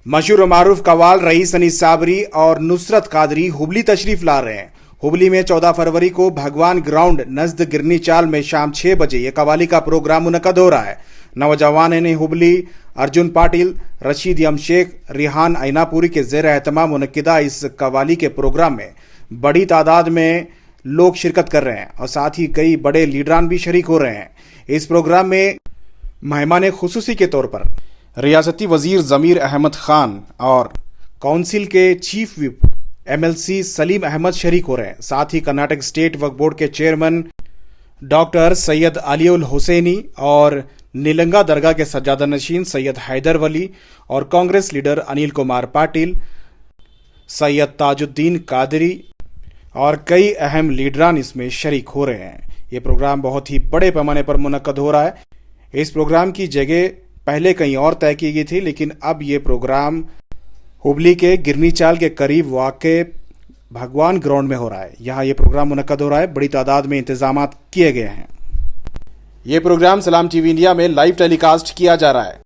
मशहूर और मारूफ कव्वाल रईस अनीस साबरी और नुसरत कादरी हुबली तशरीफ ला रहे हैं। हुबली में 14 फरवरी को भगवान ग्राउंड नजद गिरनी चाल में शाम 6 बजे ये कव्वाली का प्रोग्राम मुनक्कद हो रहा है। नौजवान ने हुबली अर्जुन पाटिल, रशीद यमशेख, रिहान ऐनापुरी के ज़ेर एहतमाम मुनक्किदा इस कव्वाली के प्रोग्राम में बड़ी तादाद में लोग शिरकत कर रहे हैं और साथ ही कई बड़े लीडरान भी शरीक हो रहे हैं। इस प्रोग्राम में मेहमान खुसूसी के तौर पर रियासती वजीर ज़मीर अहमद खान और काउंसिल के chief whip MLC Salim Ahmed शरीक हो रहे हैं। साथ ही कर्नाटक स्टेट वक्फ बोर्ड के चेयरमैन डॉक्टर सैयद अलीउल हुसैनी और नीलंगा दरगाह के सज्जादा नशीन सैयद हैदर वली और कांग्रेस लीडर अनिल कुमार पाटिल, सैयद ताजुद्दीन कादरी और कई अहम लीडरान इसमें शरीक हो रहे हैं। ये प्रोग्राम बहुत ही बड़े पैमाने पर मुनक्कद हो रहा है। इस प्रोग्राम की जगह पहले कहीं और तय की गई थी, लेकिन अब ये प्रोग्राम हुबली के गिरनी चाल के करीब वाक़े भगवान ग्राउंड में हो रहा है। यहाँ ये प्रोग्राम मुनक्कद हो रहा है। बड़ी तादाद में इंतजामात किए गए हैं। ये प्रोग्राम सलाम TV इंडिया में लाइव टेलीकास्ट किया जा रहा है।